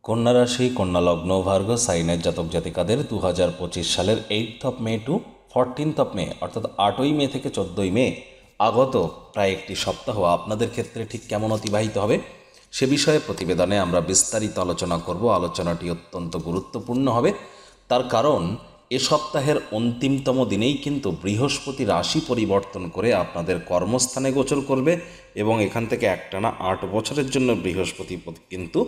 কন্যা রাশি, কন্যা লগ্ন, ভার্গ সাইনের জাতক জাতিকাদের 2025 সালের 8 মে টু 14 মে অর্থাৎ 8ই মে থেকে 14ই মে আগত প্রায় একটি সপ্তাহ আপনাদের ক্ষেত্রে ঠিক কেমন অতিবাহিত হবে সে বিষয়ে প্রতিবেদনে আমরা বিস্তারিত আলোচনা করব। আলোচনাটি অত্যন্ত গুরুত্বপূর্ণ হবে, তার কারণ এ সপ্তাহের অন্তিমতম দিনেই কিন্তু বৃহস্পতি রাশি পরিবর্তন করে আপনাদের কর্মস্থানে গোচর করবে এবং এখান থেকে একটানা 8 বছরের জন্য বৃহস্পতি কিন্তু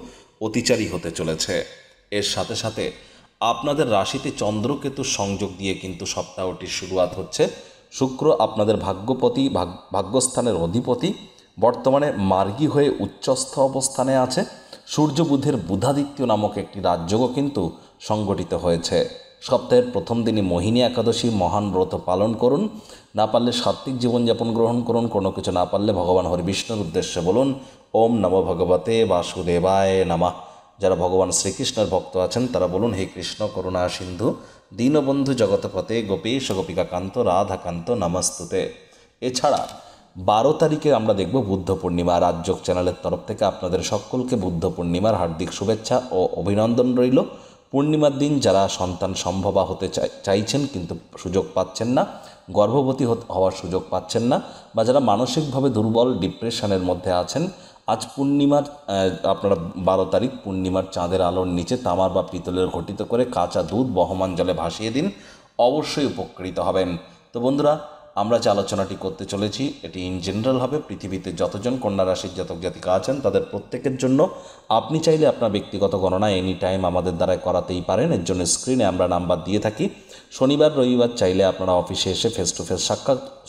অতিচারী হতে চলেছে। এর সাথে সাথে আপনাদের রাশিতে চন্দ্রকেতুর সংযোগ দিয়ে কিন্তু সপ্তাহটির শুরুয়াত হচ্ছে। শুক্র আপনাদের ভাগ্যপতি, ভাগ্যস্থানের অধিপতি, বর্তমানে মার্গী হয়ে উচ্চস্থ অবস্থানে আছে। সূর্য বুধের বুধাদিত্য নামক একটি রাজযোগও কিন্তু সংগঠিত হয়েছে। সপ্তাহের প্রথম দিনই মোহিনী একাদশী মহান ব্রত পালন করুন। না পারলে সাত্ত্বিক জীবনযাপন গ্রহণ করুন। কোনো কিছু না পারলে ভগবান হরিবিষ্ণুর উদ্দেশ্যে বলুন ওম নমো ভগবতে বাসুদেবায় নমঃ। যারা ভগবান শ্রীকৃষ্ণের ভক্ত আছেন তারা বলুন হে কৃষ্ণ করুণা সিন্ধু দীনবন্ধু জগৎপতে গোপীশ গোপিকাকান্ত রাধাকান্ত নমস্তুতে। এছাড়া 12 তারিখে আমরা দেখব বুদ্ধ পূর্ণিমা। রাজযোগ চ্যানেলের তরফ থেকে আপনাদের সকলকে বুদ্ধ পূর্ণিমার হার্দিক শুভেচ্ছা ও অভিনন্দন রইল। পূর্ণিমার দিন যারা সন্তান সম্ভবা হতে চাইছেন কিন্তু সুযোগ পাচ্ছেন না, গর্ভবতী হওয়ার সুযোগ পাচ্ছেন না, বা যারা মানসিকভাবে দুর্বল ডিপ্রেশনের মধ্যে আছেন, আজ পূর্ণিমার আপনারা 12 তারিখ পূর্ণিমার চাঁদের আলোর নিচে তামার বা পিতলের ঘটিত করে কাঁচা দুধ বহমান জলে ভাসিয়ে দিন, অবশ্যই উপকৃত হবেন। তো বন্ধুরা, আমরা যে আলোচনাটি করতে চলেছি এটি ইন জেনারেল হবে। পৃথিবীতে যতজন কন্যা রাশির জাতক জাতিকা আছেন তাদের প্রত্যেকের জন্য। আপনি চাইলে আপনার ব্যক্তিগত গণনা এনি টাইম আমাদের দ্বারাই করাতেই পারেন। এর জন্য স্ক্রিনে আমরা নাম্বার দিয়ে থাকি। শনিবার রবিবার চাইলে আপনারা অফিসে এসে ফেস টু ফেস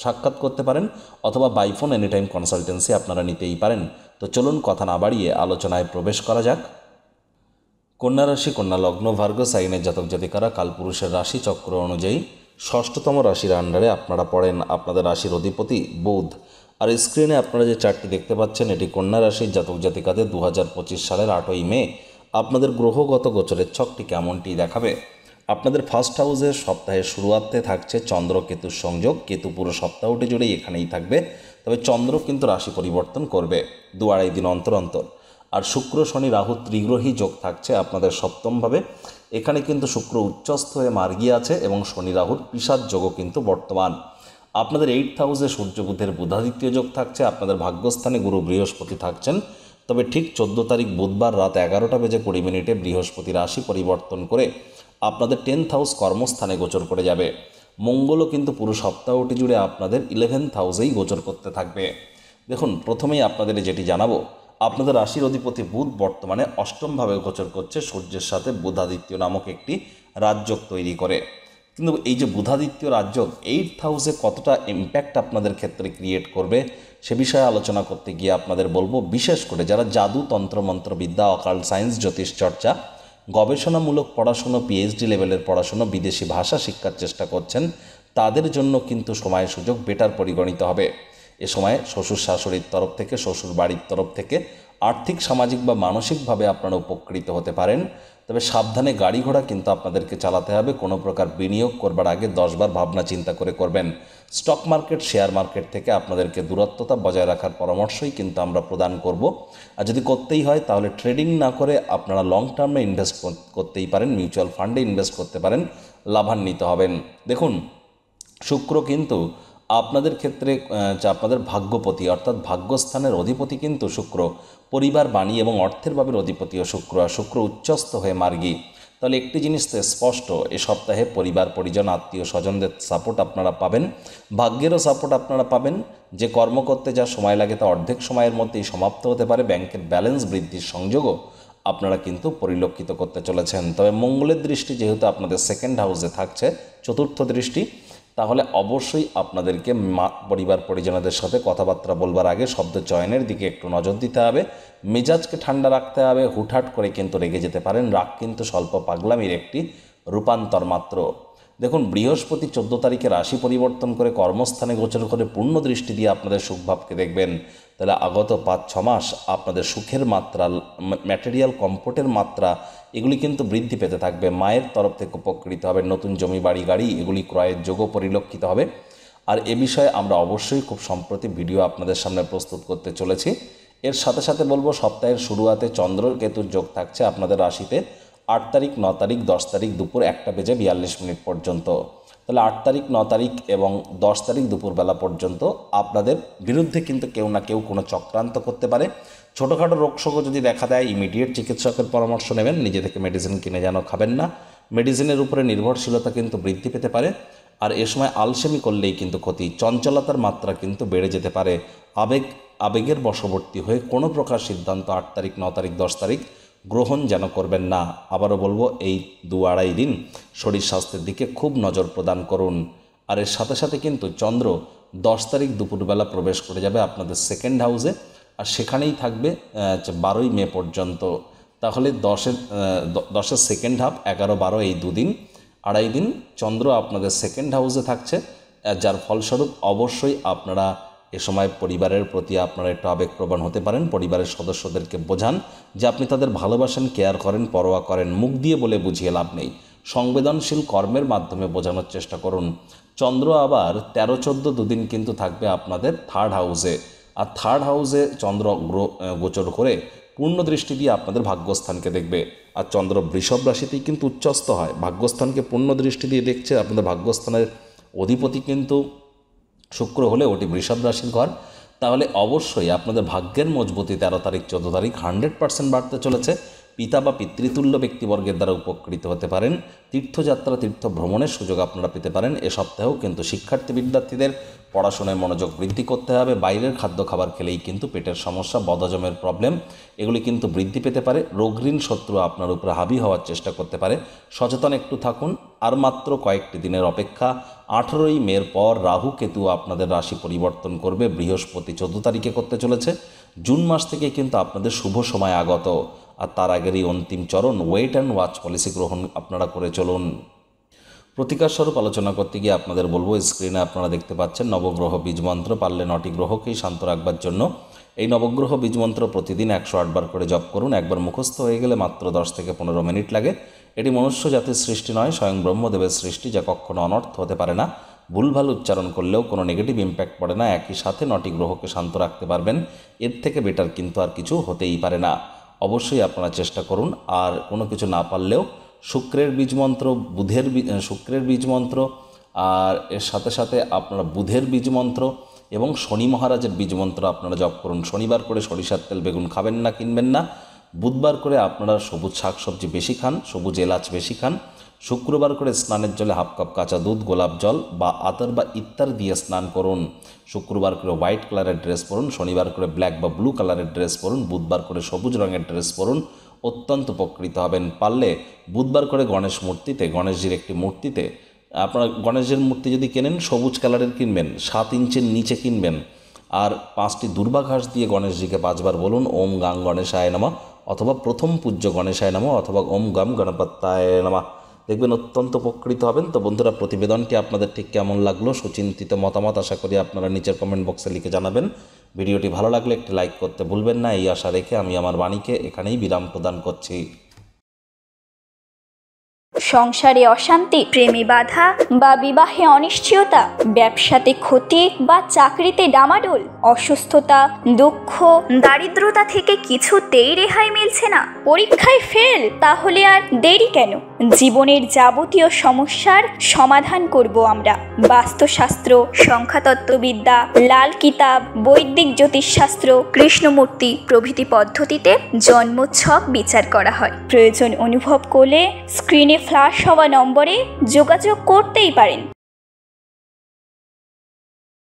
সাক্ষাৎ করতে পারেন, অথবা by phone any time consultancy আপনারা নিতেই পারেন। তো চলুন কথা না বাড়িয়ে আলোচনায় প্রবেশ করা যাক। কন্যা রাশি, কন্যা লগ্ন, ভার্গ সাইনের জাতক জাতিকারা কালপুরুষের রাশি চক্র অনুযায়ী ষষ্ঠতম রাশির আন্ডারে আপনারা পড়েন। আপনাদের রাশির অধিপতি বুধ। আর স্ক্রিনে আপনারা যে চার্টটি দেখতে পাচ্ছেন এটি কন্যা রাশির জাতক জাতিকাদের 2025 সালের 8ই মে আপনাদের গ্রহগত গোচরের ছকটি কেমনটি দেখাবে। আপনাদের ফার্স্ট হাউসের সপ্তাহের শুরুয়াতে থাকছে চন্দ্র কেতুর সংযোগ। কেতু পুরো সপ্তাহটি জুড়েই এখানেই থাকবে, তবে চন্দ্র কিন্তু রাশি পরিবর্তন করবে 2-2.5 দিন অন্তর অন্তর। আর শুক্র শনি রাহু ত্রিগ্রহী যোগ থাকছে আপনাদের সপ্তমভাবে। এখানে কিন্তু শুক্র উচ্চস্থ হয়ে মার্গী আছে এবং শনি রাহুর পিশাচ যোগও কিন্তু বর্তমান। আপনাদের 8th হাউসে সূর্য বুধের বুধাদিত্য যোগ থাকছে। আপনাদের ভাগ্যস্থানে গুরু বৃহস্পতি থাকছেন। তবে ঠিক 14 তারিখ বুধবার রাত 11:20 বৃহস্পতি রাশি পরিবর্তন করে আপনাদের 10th হাউস কর্মস্থানে গোচর করে যাবে। মঙ্গলও কিন্তু পুরো সপ্তাহটি জুড়ে আপনাদের 11th হাউসেই গোচর করতে থাকবে। দেখুন, প্রথমেই আপনাদের যেটি জানাবো, আপনাদের রাশির অধিপতি বুধ বর্তমানে অষ্টমভাবে গোচর করছে সূর্যের সাথে বুধাদিত্য নামক একটি রাজযোগ তৈরি করে। কিন্তু এই যে বুধাদিত্য রাজযোগ 8th হাউসে কতটা ইম্প্যাক্ট আপনাদের ক্ষেত্রে ক্রিয়েট করবে সে বিষয়ে আলোচনা করতে গিয়ে আপনাদের বলবো, বিশেষ করে যারা জাদু তন্ত্রমন্ত্র বিদ্যা, অকাল্ট সায়েন্স, জ্যোতিষ চর্চা, গবেষণামূলক পড়াশুনো, পিএইচডি লেভেলের পড়াশুনো, বিদেশি ভাষা শিক্ষার চেষ্টা করছেন, তাদের জন্য কিন্তু সময় সুযোগ বেটার পরিগণিত হবে। এ সময় শ্বশুর শাশুড়ির তরফ থেকে, শ্বশুর বাড়ির তরফ থেকে আর্থিক, সামাজিক বা মানসিকভাবে আপনারা উপকৃত হতে পারেন। তবে সাবধানে গাড়ি ঘোড়া কিন্তু আপনাদেরকে চালাতে হবে। কোনো প্রকার বিনিয়োগ করবার আগে 10 বার ভাবনা চিন্তা করে করবেন। স্টক মার্কেট, শেয়ার মার্কেট থেকে আপনাদেরকে দূরত্বতা বজায় রাখার পরামর্শই কিন্তু আমরা প্রদান করব। আর যদি করতেই হয় তাহলে ট্রেডিং না করে আপনারা লং টার্মে ইনভেস্ট করতেই পারেন, মিউচুয়াল ফান্ডে ইনভেস্ট করতে পারেন, লাভান্বিত হবেন। দেখুন, শুক্র কিন্তু আপনাদের ক্ষেত্রে আপনাদের ভাগ্যপতি অর্থাৎ ভাগ্যস্থানের অধিপতি কিন্তু শুক্র, পরিবার, বাণী এবং অর্থের ভাবের অধিপতিও শুক্র। আর শুক্র উচ্চস্থ হয়ে মার্গী। তাহলে একটি জিনিস তো স্পষ্ট, এ সপ্তাহে পরিবার, পরিজন, আত্মীয় স্বজনদের সাপোর্ট আপনারা পাবেন, ভাগ্যেরও সাপোর্ট আপনারা পাবেন। যে কর্ম করতে যা সময় লাগে তা অর্ধেক সময়ের মধ্যেই সমাপ্ত হতে পারে। ব্যাংকের ব্যালেন্স বৃদ্ধির সংযোগও আপনারা কিন্তু পরিলক্ষিত করতে চলেছেন। তবে মঙ্গলের দৃষ্টি যেহেতু আপনাদের সেকেন্ড হাউসে থাকছে, চতুর্থ দৃষ্টি, তাহলে অবশ্যই আপনাদেরকে পরিবার পরিজনদের সাথে কথাবার্তা বলবার আগে শব্দ চয়নের দিকে একটু নজর দিতে হবে। মেজাজকে ঠান্ডা রাখতে হবে। হুটহাট করে কিন্তু রেগে যেতে পারেন। রাগ কিন্তু স্বল্প পাগলামির একটি রূপান্তর মাত্র। দেখুন, বৃহস্পতি 14 তারিখে রাশি পরিবর্তন করে কর্মস্থানে গোচর করে পূর্ণ দৃষ্টি দিয়ে আপনাদের সুখভাবকে দেখবেন। তাহলে আগত 5-6 মাস আপনাদের সুখের মাত্রা, ম্যাটেরিয়াল কমফোর্টের মাত্রা এগুলি কিন্তু বৃদ্ধি পেতে থাকবে। মায়ের তরফ থেকে উপকৃত হবে। নতুন জমি, বাড়ি, গাড়ি এগুলি ক্রয়ের যোগও পরিলক্ষিত হবে। আর এ বিষয়ে আমরা অবশ্যই খুব সম্প্রতি ভিডিও আপনাদের সামনে প্রস্তুত করতে চলেছি। এর সাথে সাথে বলবো সপ্তাহের শুরুয়াতে চন্দ্র কেতুর যোগ থাকছে আপনাদের রাশিতে 8 তারিখ 9 তারিখ 10 তারিখ দুপুর 1:42 পর্যন্ত। তাহলে 8 তারিখ 9 তারিখ এবং 10 তারিখ দুপুরবেলা পর্যন্ত আপনাদের বিরুদ্ধে কিন্তু কেউ না কেউ কোনো চক্রান্ত করতে পারে। ছোটোখাটো রোগশোকও যদি দেখা দেয় ইমিডিয়েট চিকিৎসকের পরামর্শ নেবেন, নিজে থেকে মেডিসিন কিনে যেন খাবেন না। মেডিসিনের উপরে নির্ভরশীলতা কিন্তু বৃদ্ধি পেতে পারে। আর এ সময় আলসেমি করলেই কিন্তু ক্ষতি, চঞ্চলতার মাত্রা কিন্তু বেড়ে যেতে পারে। আবেগের বশবর্তী হয়ে কোনো প্রকার সিদ্ধান্ত 8 তারিখ 9 তারিখ 10 তারিখ গ্রহণ যেন করবেন না। আবারও বলবো এই 2-2.5 দিন শরীর স্বাস্থ্যের দিকে খুব নজর প্রদান করুন। আর এর সাথে সাথে কিন্তু চন্দ্র 10 তারিখ দুপুরবেলা প্রবেশ করে যাবে আপনাদের সেকেন্ড হাউসে, আর সেখানেই থাকবে 12ই মে পর্যন্ত। তাহলে 10-এর সেকেন্ড হাফ 11-12 এই 2 দিন 2.5 দিন চন্দ্র আপনাদের সেকেন্ড হাউসে থাকছে, যার ফলস্বরূপ অবশ্যই আপনারা এ সময় পরিবারের প্রতি আপনারা একটু আবেগপ্রবণ হতে পারেন। পরিবারের সদস্যদেরকে বোঝান যে আপনি তাদের ভালোবাসেন, কেয়ার করেন, পরোয়া করেন। মুখ দিয়ে বলে বুঝিয়ে লাভ নেই, সংবেদনশীল কর্মের মাধ্যমে বোঝানোর চেষ্টা করুন। চন্দ্র আবার 13-14 দুদিন কিন্তু থাকবে আপনাদের থার্ড হাউসে, আর থার্ড হাউসে চন্দ্র গোচর করে পূর্ণ দৃষ্টি দিয়ে আপনাদের ভাগ্যস্থানকে দেখবে। আর চন্দ্র বৃষভ রাশিতেই কিন্তু উচ্চস্থ হয়, ভাগ্যস্থানকে পূর্ণ দৃষ্টি দিয়ে দেখছে। আপনাদের ভাগ্যস্থানের অধিপতি কিন্তু শুক্র হলে ওটি বৃষভ রাশির ঘর। তাহলে অবশ্যই আপনাদের ভাগ্যের মজবুতি 13 তারিখ 14 তারিখ 100% বাড়তে চলেছে। পিতা বা পিতৃতুল্য ব্যক্তিবর্গের দ্বারা উপকৃত হতে পারেন। তীর্থযাত্রা তীর্থ ভ্রমণের সুযোগ আপনারা পেতে পারেন। এ সপ্তাহেও কিন্তু শিক্ষার্থী বিদ্যার্থীদের পড়াশোনায় মনোযোগ বৃদ্ধি করতে হবে। বাইরের খাদ্য খাবার খেলেই কিন্তু পেটের সমস্যা, বদহজমের প্রবলেম এগুলি কিন্তু বৃদ্ধি পেতে পারে। রোগঋণ শত্রু আপনার উপরে হাবি হওয়ার চেষ্টা করতে পারে, সচেতন একটু থাকুন। আর মাত্র কয়েকটি দিনের অপেক্ষা। 18ই মের পর রাহু কেতু আপনাদের রাশি পরিবর্তন করবে, বৃহস্পতি 14 তারিখে করতে চলেছে। জুন মাস থেকে কিন্তু আপনাদের শুভ সময় আগত। আর তার আগেরই অন্তিম চরণ ওয়েট অ্যান্ড ওয়াচ পলিসি গ্রহণ আপনারা করে চলুন। প্রতিকার স্বরূপ আলোচনা করতে গিয়ে আপনাদের বলবো, স্ক্রিনে আপনারা দেখতে পাচ্ছেন নবগ্রহ বীজমন্ত্র। পারলে 9টি গ্রহকেই শান্ত রাখবার জন্য এই নবগ্রহ বীজমন্ত্র প্রতিদিন 108 বার করে জপ করুন। একবার মুখস্থ হয়ে গেলে মাত্র 10 থেকে 15 মিনিট লাগে। এটি মনুষ্য জাতির সৃষ্টি নয়, স্বয়ং ব্রহ্মদেবের সৃষ্টি, যা কখনো অনর্থ হতে পারে না। ভুলভাল উচ্চারণ করলেও কোনো নেগেটিভ ইম্প্যাক্ট পড়ে না। একই সাথে 9টি গ্রহকে শান্ত রাখতে পারবেন, এর থেকে বেটার কিন্তু আর কিছু হতেই পারে না। অবশ্যই আপনারা চেষ্টা করুন। আর কোনো কিছু না পারলেও শুক্রের বীজমন্ত্র, শুক্রের বীজমন্ত্র, আর এর সাথে সাথে আপনারা বুধের বীজমন্ত্র এবং শনি মহারাজের বীজমন্ত্র আপনারা জপ করুন। শনিবার করে সরিষার তেল বেগুন খাবেন না, কিনবেন না। বুধবার করে আপনারা সবুজ শাকসবজি বেশি খান, সবুজ এলাচ বেশি খান। শুক্রবার করে স্নানের জলে 1/2 কাপ কাঁচা দুধ, গোলাপ জল বা আতর বা ইত্যাদি দিয়ে স্নান করুন। শুক্রবার করে হোয়াইট কালারের ড্রেস পরুন, শনিবার করে ব্ল্যাক বা ব্লু কালারের ড্রেস পরুন, বুধবার করে সবুজ রঙের ড্রেস পরুন। অত্যন্ত উপকৃত হবেন। পারলে বুধবার করে গণেশজির একটি মূর্তিতে আপনারা গণেশের মূর্তি যদি কেনেন সবুজ কালারের কিনবেন, 7 ইঞ্চির নিচে কিনবেন। আর 5টি দুর্বা ঘাস দিয়ে গণেশজিকে 5 বার বলুন ওম গাং গণেশায় নমঃ, অথবা প্রথম পূজ্য গণেশায় নমঃ, অথবা ওম গাম গণপত্যায় নমঃ। দেখবেন অত্যন্ত উপকৃত হবেন। তো বন্ধুরা, প্রতিবেদনটি আপনাদের ঠিক কেমন লাগলো সুচিন্তিত মতামত আশা করি আপনারা নিচের কমেন্ট বক্সে লিখে জানাবেন। ভিডিওটি ভালো লাগলে একটি লাইক করতে ভুলবেন না। এই আশা রেখে আমি আমার বাণীকে এখানেই বিরাম প্রদান করছি। সংসারে অশান্তি, প্রেমে বাধা বা বিবাহে অনিশ্চয়তা, ব্যবসাতে ক্ষতি বা চাকরিতে ডামাডোল, অসুস্থতা, দুঃখ, দারিদ্রতা থেকে কিছুতেই রেহাই মিলছে না, পরীক্ষায় ফেল, তাহলে আর দেরি কেন? জীবনের যাবতীয় সমস্যার সমাধান করব আমরা। বাস্তুশাস্ত্র, সংখ্যাতত্ত্ববিদ্যা, লাল কিতাব, বৈদিক জ্যোতিষশাস্ত্র, কৃষ্ণমূর্তি প্রভৃতি পদ্ধতিতে জন্মছক বিচার করা হয়। প্রয়োজন অনুভব করলে স্ক্রিনে ফ্ল্যাশ হওয়া নম্বরে যোগাযোগ করতেই পারেন।